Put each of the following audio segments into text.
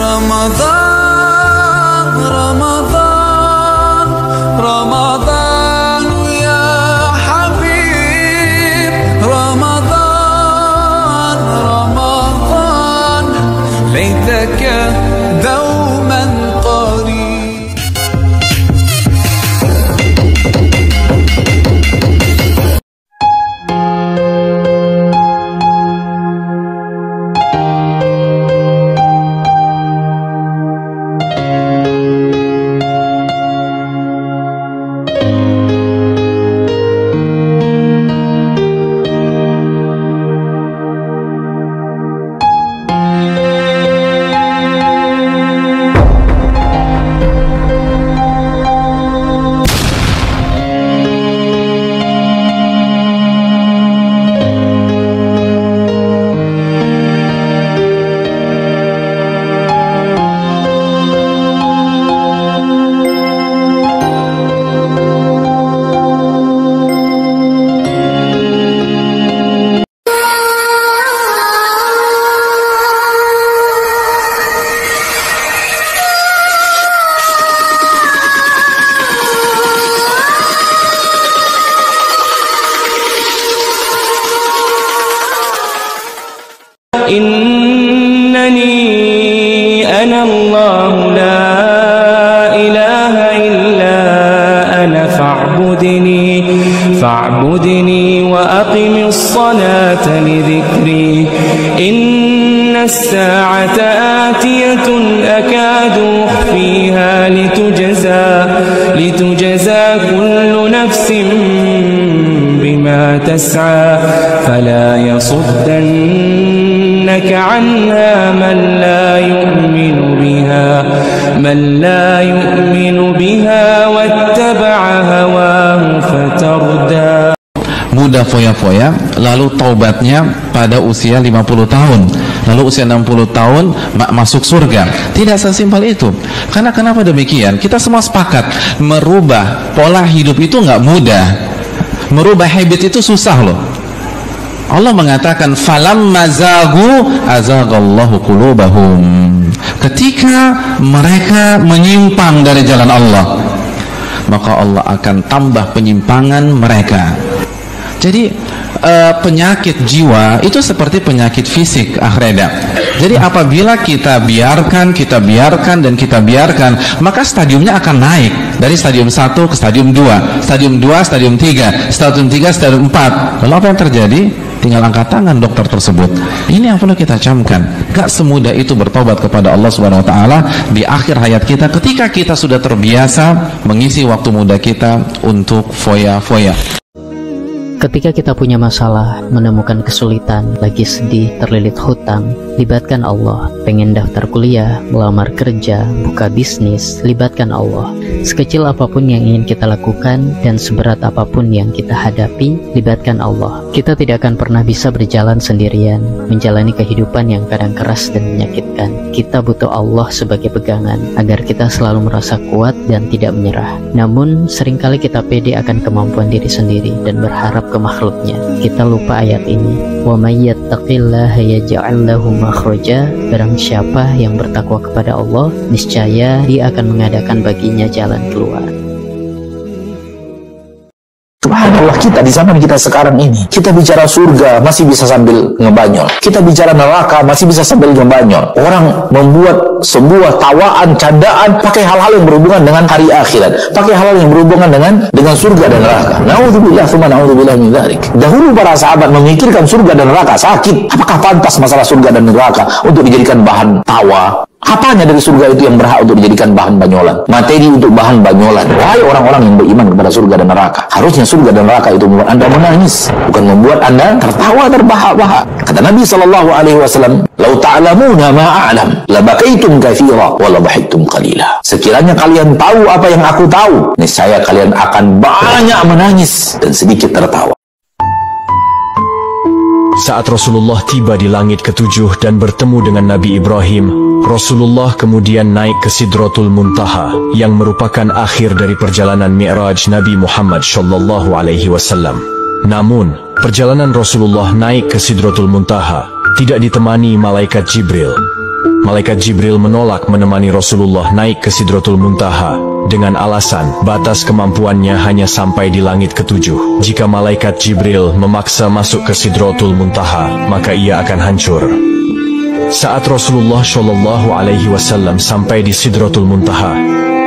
رمضان رمضان رمضان يا حبيب رمضان رمضان ليتك دوما قريب. إنني أنا الله لا إله إلا أنا فاعبدني وأقم الصلاة لذكري إن الساعة آتية أكاد أخفيها لتجزى كل نفس بما تسعى فلا يصدنك عنها من لا يؤمن بها واتبع هواه فتردى. Muda foya-foya, lalu taubatnya pada usia 50 tahun, lalu usia 60 tahun masuk surga. Tidak sesimpel itu. Karena kenapa demikian? Kita semua sepakat merubah pola hidup itu nggak mudah. Merubah habit itu susah loh. Allah mengatakan falamma zagu azaghallahu qulubahum. Ketika mereka menyimpang dari jalan Allah, maka Allah akan tambah penyimpangan mereka. Jadi penyakit jiwa itu seperti penyakit fisik, Reda. Jadi apabila kita biarkan, maka stadiumnya akan naik dari stadium 1 ke stadium 2, stadium 2, stadium 3, stadium 3, stadium 4. Lalu apa yang terjadi? Tinggal angkat tangan dokter tersebut. Ini yang perlu kita camkan. Gak semudah itu bertobat kepada Allah Subhanahu Wa Taala di akhir hayat kita, ketika kita sudah terbiasa mengisi waktu muda kita untuk foya-foya. Ketika kita punya masalah, menemukan kesulitan, lagi sedih, terlilit hutang, libatkan Allah. Pengen daftar kuliah, melamar kerja, buka bisnis, libatkan Allah. Sekecil apapun yang ingin kita lakukan dan seberat apapun yang kita hadapi, libatkan Allah. Kita tidak akan pernah bisa berjalan sendirian, menjalani kehidupan yang kadang keras dan menyakitkan. Kita butuh Allah sebagai pegangan, agar kita selalu merasa kuat dan tidak menyerah. Namun, seringkali kita pede akan kemampuan diri sendiri dan berharap ke makhluknya. Kita lupa ayat ini. Wa may yattaqillaha yaj'al lahu makhraja. Barang siapa yang bertakwa kepada Allah, niscaya Dia akan mengadakan baginya jalan keluar. Subhanallah, kita di zaman kita sekarang ini, kita bicara surga masih bisa sambil ngebanyol, kita bicara neraka masih bisa sambil ngebanyol. Orang membuat sebuah tawaan, candaan pakai hal-hal yang berhubungan dengan hari akhirat, pakai hal-hal yang berhubungan dengan surga dan neraka. Naudzubillah tsumma naudzubillah min dzalik. Dahulu para sahabat memikirkan surga dan neraka sakit. Apakah pantas masalah surga dan neraka untuk dijadikan bahan tawa? Apanya dari surga itu yang berhak untuk dijadikan bahan banyolan? Materi untuk bahan banyolan. Wahai orang-orang yang beriman kepada surga dan neraka, harusnya surga dan neraka itu membuat Anda menangis, bukan membuat Anda tertawa terbahak-bahak. Kata Nabi SAW, "Lau ta'lamuna ma a'lam, la bakaitum katsira wa la bahiktum qalila." Sekiranya kalian tahu apa yang aku tahu, niscaya kalian akan banyak menangis dan sedikit tertawa. Saat Rasulullah tiba di langit ketujuh dan bertemu dengan Nabi Ibrahim, Rasulullah kemudian naik ke Sidratul Muntaha, yang merupakan akhir dari perjalanan Mi'raj Nabi Muhammad SAW. Namun, perjalanan Rasulullah naik ke Sidratul Muntaha tidak ditemani malaikat Jibril. Malaikat Jibril menolak menemani Rasulullah naik ke Sidratul Muntaha dengan alasan batas kemampuannya hanya sampai di langit ketujuh. Jika Malaikat Jibril memaksa masuk ke Sidratul Muntaha, maka ia akan hancur. Saat Rasulullah Shallallahu Alaihi Wasallam sampai di Sidratul Muntaha,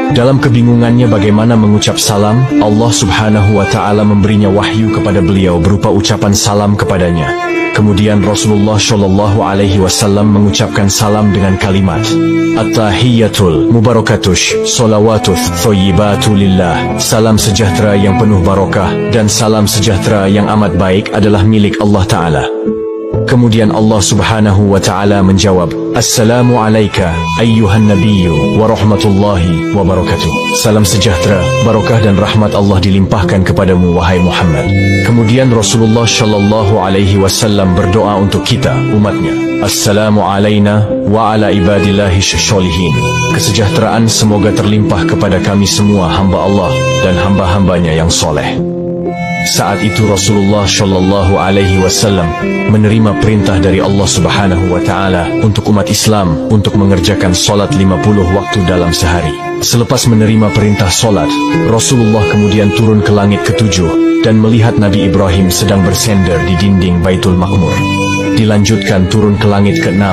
dalam kebingungannya bagaimana mengucap salam, Allah Subhanahu wa Ta'ala memberinya wahyu kepada beliau berupa ucapan salam kepadanya. Kemudian Rasulullah Shallallahu Alaihi Wasallam mengucapkan salam dengan kalimat At-tahiyyatul mubarakatush salawatuth thoyyibatu lillah. Salam sejahtera yang penuh barokah dan salam sejahtera yang amat baik adalah milik Allah Ta'ala. Kemudian Allah Subhanahu wa Ta'ala menjawab, Assalamu alayka ayyuhan nabiyyu wa rahmatullahi wa barakatuh. Salam sejahtera, barokah dan rahmat Allah dilimpahkan kepadamu wahai Muhammad. Kemudian Rasulullah Shallallahu Alaihi Wasallam berdoa untuk kita, umatnya. Assalamu alayna wa ala ibadillahi syolihin. Kesejahteraan semoga terlimpah kepada kami semua hamba Allah dan hamba-hambanya yang soleh. Saat itu Rasulullah Shallallahu Alaihi Wasallam menerima perintah dari Allah Subhanahu wa Ta'ala untuk umat Islam untuk mengerjakan solat 50 waktu dalam sehari. Selepas menerima perintah solat, Rasulullah kemudian turun ke langit ketujuh dan melihat Nabi Ibrahim sedang bersender di dinding Baitul Maqmur. Dilanjutkan turun ke langit ke-6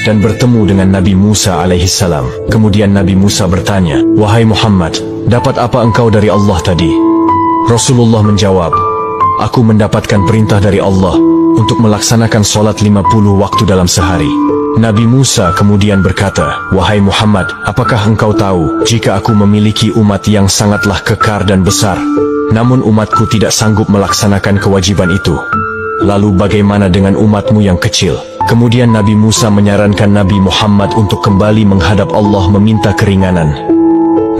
dan bertemu dengan Nabi Musa alaihissalam. Kemudian Nabi Musa bertanya, Wahai Muhammad, dapat apa engkau dari Allah tadi? Rasulullah menjawab, Aku mendapatkan perintah dari Allah untuk melaksanakan solat 50 waktu dalam sehari. Nabi Musa kemudian berkata, Wahai Muhammad, apakah engkau tahu jika aku memiliki umat yang sangatlah kekar dan besar, namun umatku tidak sanggup melaksanakan kewajiban itu? Lalu bagaimana dengan umatmu yang kecil? Kemudian Nabi Musa menyarankan Nabi Muhammad untuk kembali menghadap Allah meminta keringanan.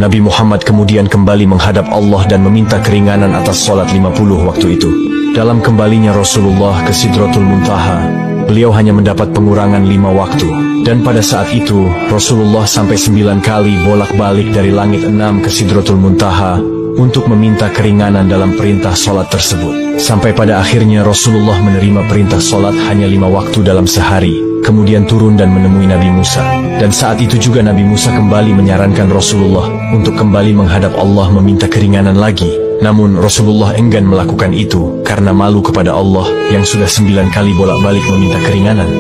Nabi Muhammad kemudian kembali menghadap Allah dan meminta keringanan atas solat 50 waktu itu. Dalam kembalinya Rasulullah ke Sidratul Muntaha, beliau hanya mendapat pengurangan 5 waktu. Dan pada saat itu, Rasulullah sampai 9 kali bolak-balik dari langit 6 ke Sidratul Muntaha untuk meminta keringanan dalam perintah solat tersebut. Sampai pada akhirnya Rasulullah menerima perintah solat hanya 5 waktu dalam sehari. Kemudian turun dan menemui Nabi Musa. Dan saat itu juga Nabi Musa kembali menyarankan Rasulullah untuk kembali menghadap Allah meminta keringanan lagi. Namun Rasulullah enggan melakukan itu karena malu kepada Allah yang sudah 9 kali bolak-balik meminta keringanan.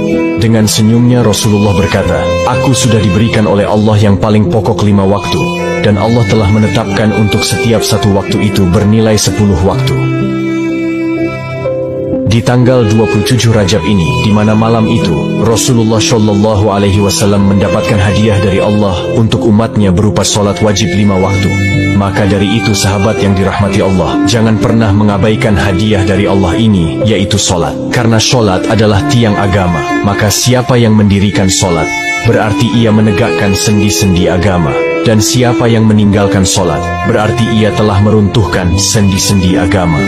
Dengan senyumnya Rasulullah berkata, Aku sudah diberikan oleh Allah yang paling pokok 5 waktu, dan Allah telah menetapkan untuk setiap satu waktu itu bernilai 10 waktu. Di tanggal 27 Rajab ini, di mana malam itu Rasulullah Shallallahu Alaihi Wasallam mendapatkan hadiah dari Allah untuk umatnya berupa solat wajib 5 waktu. Maka dari itu sahabat yang dirahmati Allah, jangan pernah mengabaikan hadiah dari Allah ini, yaitu solat. Karena solat adalah tiang agama, maka siapa yang mendirikan solat, berarti ia menegakkan sendi-sendi agama. Dan siapa yang meninggalkan solat, berarti ia telah meruntuhkan sendi-sendi agama.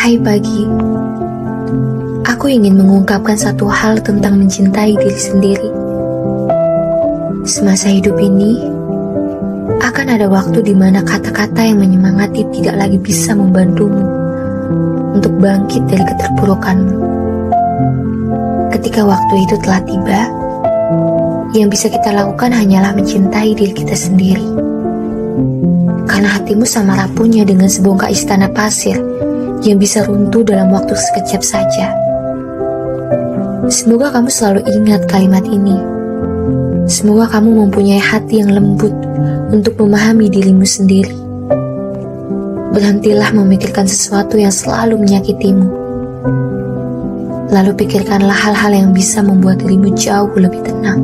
Hai pagi, aku ingin mengungkapkan satu hal tentang mencintai diri sendiri. Semasa hidup ini, akan ada waktu di mana kata-kata yang menyemangati tidak lagi bisa membantumu untuk bangkit dari keterpurukanmu. Ketika waktu itu telah tiba, yang bisa kita lakukan hanyalah mencintai diri kita sendiri. Karena hatimu sama rapuhnya dengan sebongkah istana pasir yang bisa runtuh dalam waktu sekejap saja. Semoga kamu selalu ingat kalimat ini. Semoga kamu mempunyai hati yang lembut untuk memahami dirimu sendiri. Berhentilah memikirkan sesuatu yang selalu menyakitimu. Lalu pikirkanlah hal-hal yang bisa membuat dirimu jauh lebih tenang.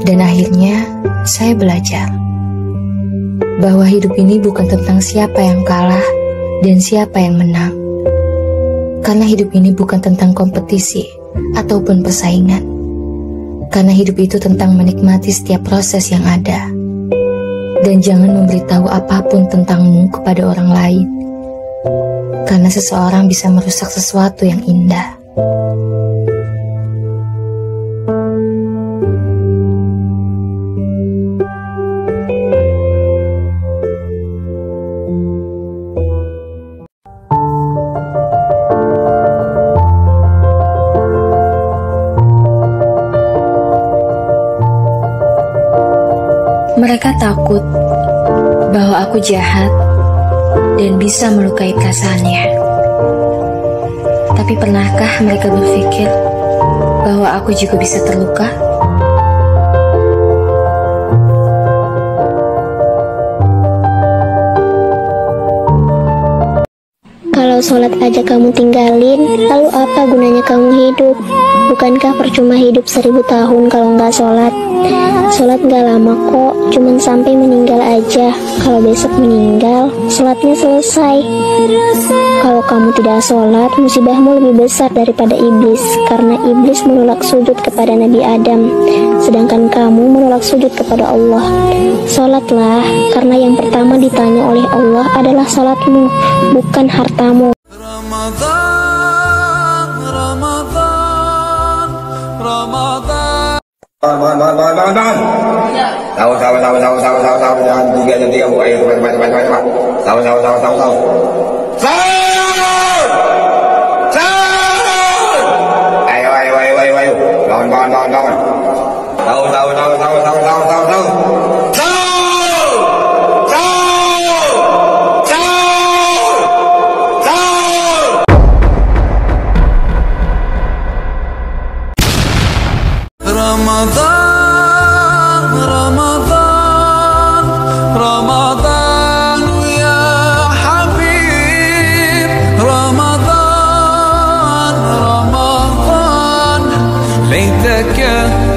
Dan akhirnya, saya belajar bahwa hidup ini bukan tentang siapa yang kalah dan siapa yang menang. Karena hidup ini bukan tentang kompetisi ataupun persaingan. Karena hidup itu tentang menikmati setiap proses yang ada. Dan jangan memberitahu apapun tentangmu kepada orang lain. Karena seseorang bisa merusak sesuatu yang indah. Mereka takut bahwa aku jahat dan bisa melukai perasaannya. Tapi pernahkah mereka berpikir bahwa aku juga bisa terluka? Kalau sholat aja kamu tinggalin, lalu apa gunanya kamu hidup? Bukankah percuma hidup 1000 tahun kalau nggak sholat? Sholat nggak lama kok, cuman sampai meninggal aja. Kalau besok meninggal, sholatnya selesai. Kalau kamu tidak sholat, musibahmu lebih besar daripada iblis, karena iblis menolak sujud kepada Nabi Adam, sedangkan kamu menolak sujud kepada Allah. Sholatlah, karena yang pertama ditanya oleh Allah adalah sholatmu, bukan hartamu. ليتك